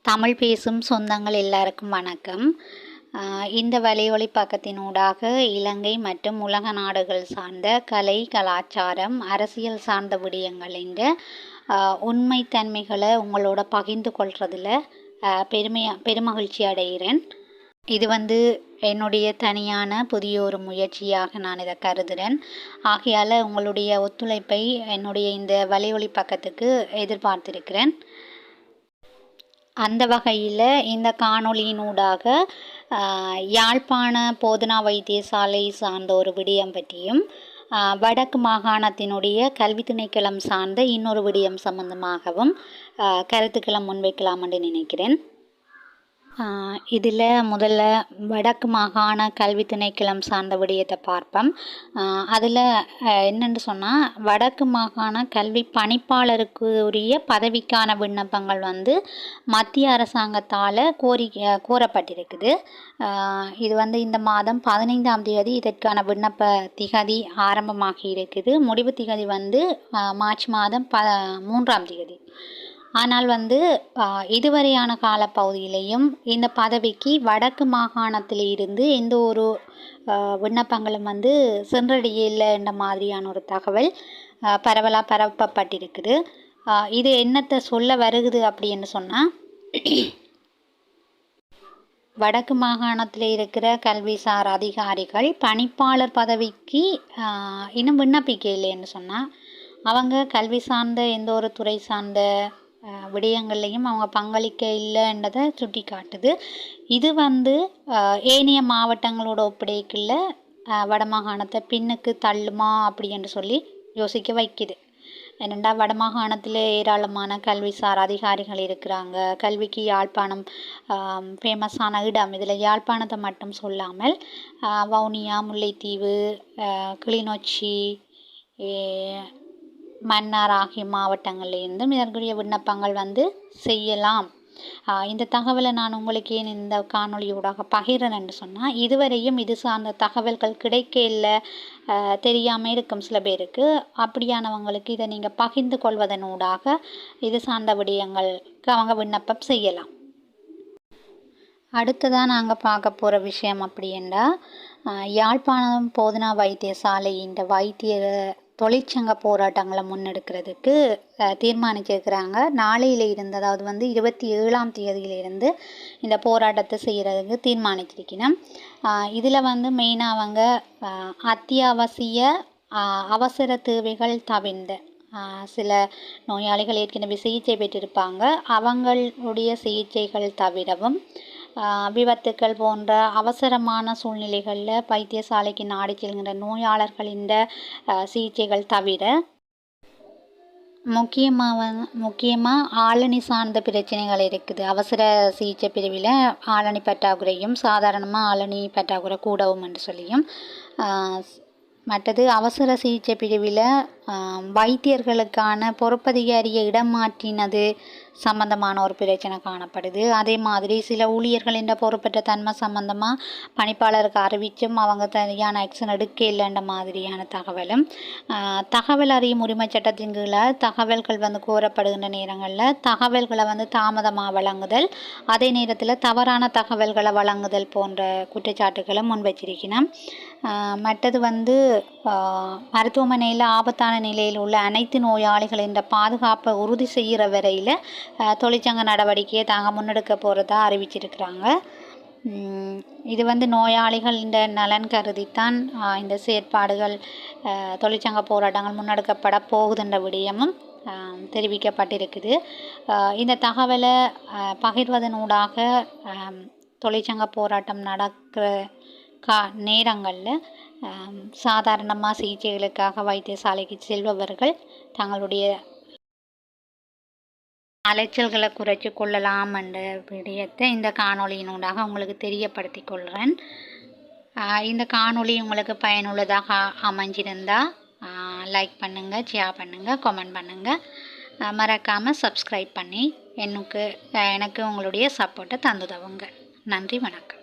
தமிழ் பேசும் சொந்தங்கள் எல்லாருக்கும் வணக்கம். இந்த வலையொலி பக்கத்தினூடாக இலங்கை மற்றும் உலக நாடுகள் சார்ந்த கலை, கலாச்சாரம், அரசியல் சார்ந்த விடயங்களின் உண்மைத்தன்மைகளை உங்களோட பகிர்ந்து கொள்றதில் பெருமகிழ்ச்சி அடைகிறேன். இது என்னுடைய தனியான புதிய ஒரு முயற்சியாக நான் இதை கருதுகிறேன். ஆகையால் உங்களுடைய ஒத்துழைப்பை என்னுடைய இந்த வலையொலி பக்கத்துக்கு எதிர்பார்த்திருக்கிறேன். அந்த வகையில் இந்த காணொளியினூடாக யாழ்ப்பாண போதனா வைத்தியசாலை சார்ந்த ஒரு விடயம் பற்றியும் வடக்கு மாகாணத்தினுடைய கல்வி திணைக்களம் சார்ந்த இன்னொரு விடயம் சம்பந்தமாகவும் கருத்துக்களை முன்வைக்கலாம் என்று நினைக்கிறேன். இதில் முதல்ல வடக்கு மாகாண கல்வி திணைக்களம் சார்ந்த விடயத்தை பார்ப்போம். அதில் என்னென்னு சொன்னால், வடக்கு மாகாண கல்வி பணிப்பாளருக்கு உரிய பதவிக்கான விண்ணப்பங்கள் மத்திய அரசாங்கத்தால் கோரப்பட்டிருக்குது. இது இந்த மாதம் 15ஆம் தேதி இதற்கான விண்ணப்ப திகதி ஆரம்பமாகி இருக்குது. முடிவு திகதி மார்ச் மாதம் 3ஆம் தேதி. ஆனால் இதுவரையான காலப்பகுதியிலையும் இந்த பதவிக்கு வடக்கு மாகாணத்தில் இருந்து எந்த ஒரு விண்ணப்பங்களும் சென்றடையலை என்ற மாதிரியான ஒரு தகவல் பரவலாக பரப்பப்பட்டிருக்குது. இது என்னத்தை சொல்ல வருகுது அப்படின்னு சொன்னால், வடக்கு மாகாணத்தில் இருக்கிற கல்விசார் அதிகாரிகள் பணிப்பாளர் பதவிக்கு இன்னும் விண்ணப்பிக்க இல்லைன்னு சொன்னால், அவங்க கல்வி சார்ந்த எந்த ஒரு துறை சார்ந்த விடயங்கள்லையும் அவங்க பங்களிக்க இல்லைன்றதை சுட்டி காட்டுது. இது ஏனைய மாவட்டங்களோட ஒப்படைக்கல வடமாகாணத்தை பின்னுக்கு தள்ளுமா அப்படின்னு சொல்லி யோசிக்க வைக்குது. ஏனெண்டா வடமாகாணத்தில் ஏராளமான கல்விசார் அதிகாரிகள் இருக்கிறாங்க. கல்விக்கு யாழ்ப்பாணம் ஃபேமஸான இடம். இதில் யாழ்ப்பாணத்தை மட்டும் சொல்லாமல் வவுனியா, முல்லைத்தீவு, கிளிநொச்சி, மன்னார் ஆகிய மாவட்டங்கள்லேருந்தும் இதற்குரிய விண்ணப்பங்கள் செய்யலாம். இந்த தகவலை நான் உங்களுக்கு ஏன் இந்த காணொலியூடாக பகிர்றேன் என்று சொன்னால், இதுவரையும் இது சார்ந்த தகவல்கள் கிடைக்க இல்லை, தெரியாமல் இருக்கும் சில பேருக்கு. அப்படியானவங்களுக்கு இதை நீங்கள் பகிர்ந்து கொள்வதனூடாக இது சார்ந்த விடயங்களுக்கு அவங்க விண்ணப்பம் செய்யலாம். அடுத்ததாக நாங்கள் பார்க்க போகிற விஷயம் அப்படின்னா, யாழ்ப்பாணம் போதனா வைத்தியசாலை இந்த வைத்திய தொழிற்சங்க போராட்டங்களை முன்னெடுக்கிறதுக்கு தீர்மானிச்சிருக்கிறாங்க. நாளையில் இருந்து, அதாவது 27ஆம் தேதியிலிருந்து இந்த போராட்டத்தை செய்கிறதுக்கு தீர்மானிச்சிருக்கணும். இதில் மெயினாக அவங்க அத்தியாவசிய அவசர தேவைகள் தவிர்ந்த சில நோயாளிகள் ஏற்கனவே சிகிச்சை பெற்றிருப்பாங்க, அவங்களுடைய சிகிச்சைகள் தவிரவும் விபத்துக்கள் போன்ற அவசரமான சூழ்நிலைகளில் வைத்தியசாலைக்கு நாடி செல்கின்ற நோயாளர்களின் சிகிச்சைகள் தவிர முக்கியமாக ஆளணி சார்ந்த பிரச்சனைகள் இருக்குது. அவசர சிகிச்சை பிரிவில் ஆளணி பற்றாக்குறையும் சாதாரணமாக ஆளணி பற்றாக்குறை கூடவும் என்று சொல்லியும், மற்றது அவசர சிகிச்சை பிரிவில் வைத்தியர்களுக்கான பொறுப்பதிகாரியை இடம் மாற்றினது சம்பந்தமான ஒரு பிரச்சனை காணப்படுது. அதே மாதிரி சில ஊழியர்களின் பொறுப்பற்ற தன்மை சம்பந்தமாக பணிப்பாளருக்கு அறிவிச்சும் அவங்க சரியான ஆக்ஷன் எடுக்க இல்லைன்ற மாதிரியான தகவலும், தகவல் அறியும் உரிமை சட்டத்தின் கீழே தகவல்கள் கோரப்படுகின்ற நேரங்களில் தகவல்களை தாமதமாக வழங்குதல், அதே நேரத்தில் தவறான தகவல்களை வழங்குதல் போன்ற குற்றச்சாட்டுகளை முன்வச்சிருக்கணும். மற்றது மருத்துவமனையில் ஆபத்தான நிலையில் உள்ள அனைத்து நோயாளிகளின் பாதுகாப்பை உறுதி செய்கிற வரையில் தொழிற்சங்க நடவடிக்கையை தாங்க முன்னெடுக்க போகிறதா அறிவிச்சிருக்கிறாங்க. இது நோயாளிகள் இந்த நலன் கருதித்தான் இந்த செயற்பாடுகள் தொழிற்சங்க போராட்டங்கள் முன்னெடுக்கப்பட போகுதுன்ற விடயமும் தெரிவிக்கப்பட்டிருக்குது. இந்த தகவலை பகிர்வதனூடாக தொழிற்சங்க போராட்டம் நடக்கிற நேரங்களில் சாதாரணமாக சிகிச்சைகளுக்காக வைத்தியசாலைக்கு செல்பவர்கள் தங்களுடைய அலைச்சல்களை குறைச்சி கொள்ளலாம் என்ற விடயத்தை இந்த காணொலியினூடாக உங்களுக்கு தெரியப்படுத்தி கொள்கிறேன். இந்த காணொலி உங்களுக்கு பயனுள்ளதாக அமைஞ்சிருந்தால் லைக் பண்ணுங்கள், ஷேர் பண்ணுங்கள், கமெண்ட் பண்ணுங்கள். மறக்காமல் சப்ஸ்கிரைப் பண்ணி எனக்கு உங்களுடைய சப்போர்ட்டை தந்துதவுங்க. நன்றி, வணக்கம்.